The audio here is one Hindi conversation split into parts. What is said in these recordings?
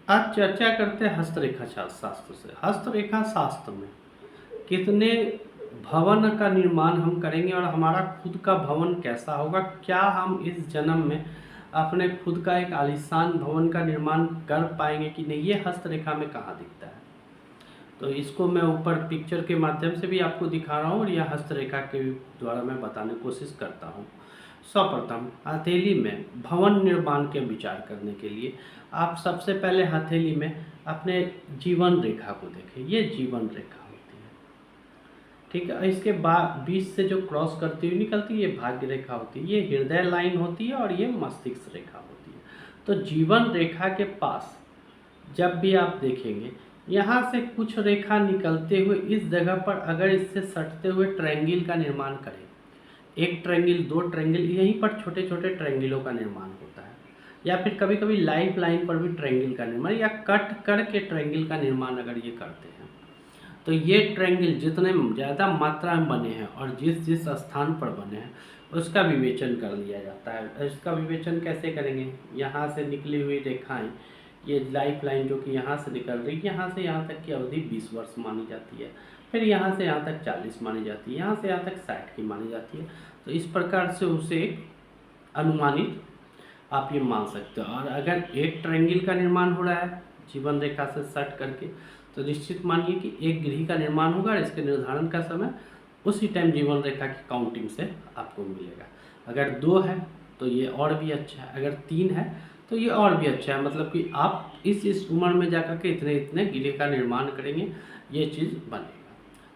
आज चर्चा करते हैं हस्तरेखा शास्त्र से। हस्तरेखा शास्त्र में कितने भवन का निर्माण हम करेंगे और हमारा खुद का भवन कैसा होगा, क्या हम इस जन्म में अपने खुद का एक आलीशान भवन का निर्माण कर पाएंगे कि नहीं, ये हस्तरेखा में कहाँ दिखता है। तो इसको मैं ऊपर पिक्चर के माध्यम से भी आपको दिखा रहा हूँ और यह हस्तरेखा के द्वारा मैं बताने की कोशिश करता हूँ। सर्वप्रथम हथेली में भवन निर्माण के विचार करने के लिए आप सबसे पहले हथेली में अपने जीवन रेखा को देखें। ये जीवन रेखा होती है, ठीक है। इसके बाद बीच से जो क्रॉस करती हुई निकलती है ये भाग्य रेखा होती है, ये हृदय लाइन होती है और ये मस्तिष्क रेखा होती है। तो जीवन रेखा के पास जब भी आप देखेंगे यहाँ से कुछ रेखा निकलते हुए इस जगह पर अगर इससे सटते हुए ट्रायंगल का निर्माण करें, एक ट्रायंगल, दो ट्रायंगल, यहीं पर छोटे छोटे ट्रायंगलों का निर्माण होता है, या फिर कभी कभी लाइफ लाइन पर भी ट्रायंगल का निर्माण या कट करके ट्रायंगल का निर्माण अगर ये करते हैं तो ये ट्रायंगल जितने ज़्यादा मात्रा में बने हैं और जिस जिस स्थान पर बने हैं उसका विवेचन कर लिया जाता है। इसका विवेचन कैसे करेंगे, यहाँ से निकली हुई रेखाएं, ये लाइफ लाइन जो कि यहाँ से निकल रही है, यहाँ से यहाँ तक की अवधि 20 वर्ष मानी जाती है, फिर यहाँ से यहाँ तक 40 मानी जाती है, यहाँ से यहाँ तक 60 की मानी जाती है। तो इस प्रकार से उसे अनुमानित आप ये मान सकते हो। और अगर एक ट्रायंगल का निर्माण हो रहा है जीवन रेखा से सट करके तो निश्चित मानिए कि एक गृह का निर्माण होगा और इसके निर्धारण का समय उसी टाइम जीवन रेखा की काउंटिंग से आपको मिलेगा। अगर 2 है तो ये और भी अच्छा है, अगर 3 है तो ये और भी अच्छा है। मतलब कि आप इस उम्र में जाकर के इतने इतने गृह का निर्माण करेंगे, ये चीज़ बनेगा।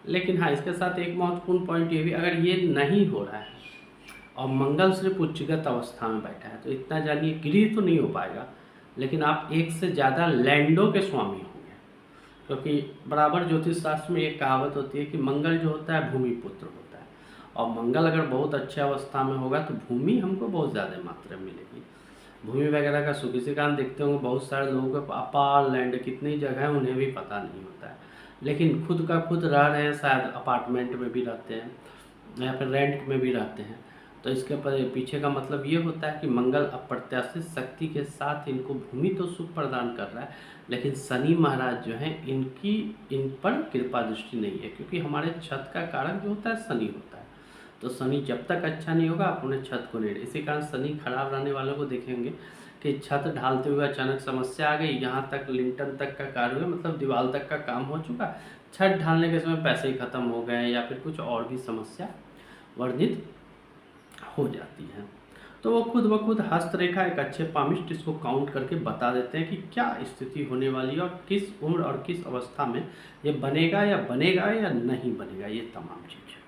लेकिन हाँ, इसके साथ एक महत्वपूर्ण पॉइंट ये भी, अगर ये नहीं हो रहा है और मंगल सिर्फ उच्चगत अवस्था में बैठा है तो इतना जानिए गृह तो नहीं हो पाएगा, लेकिन आप एक से ज़्यादा लैंडों के स्वामी होंगे। क्योंकि बराबर ज्योतिष शास्त्र में एक कहावत होती है कि मंगल जो होता है भूमि पुत्र होता है, और मंगल अगर बहुत अच्छी अवस्था में होगा तो भूमि हमको बहुत ज़्यादा मात्रा में मिलेगी। भूमि वगैरह का सुख इसी कारण देखते होंगे बहुत सारे लोगों को अपार लैंड कितनी जगह है उन्हें भी पता नहीं होता है, लेकिन खुद का खुद रह रहे हैं, शायद अपार्टमेंट में भी रहते हैं या फिर रेंट में भी रहते हैं। तो इसके पीछे का मतलब ये होता है कि मंगल अप्रत्याशित शक्ति के साथ इनको भूमि तो सुख प्रदान कर रहा है, लेकिन शनि महाराज जो हैं इनकी इन पर कृपा दृष्टि नहीं है, क्योंकि हमारे छत का कारक जो होता है शनि होता है। तो शनि जब तक अच्छा नहीं होगा आप उन्हें छत को नहीं, इसी कारण शनि खराब रहने वालों को देखेंगे कि छत ढालते हुए अचानक समस्या आ गई, यहाँ तक लिंटन तक का कार्य हुआ, मतलब दीवार तक का काम हो चुका, छत ढालने के समय पैसे ही खत्म हो गए या फिर कुछ और भी समस्या वर्णित हो जाती है। तो वो खुद ब खुद हस्तरेखा एक अच्छे पामिस्ट इसको काउंट करके बता देते हैं कि क्या स्थिति होने वाली है और किस उम्र और किस अवस्था में ये बनेगा या नहीं बनेगा, ये तमाम चीज़।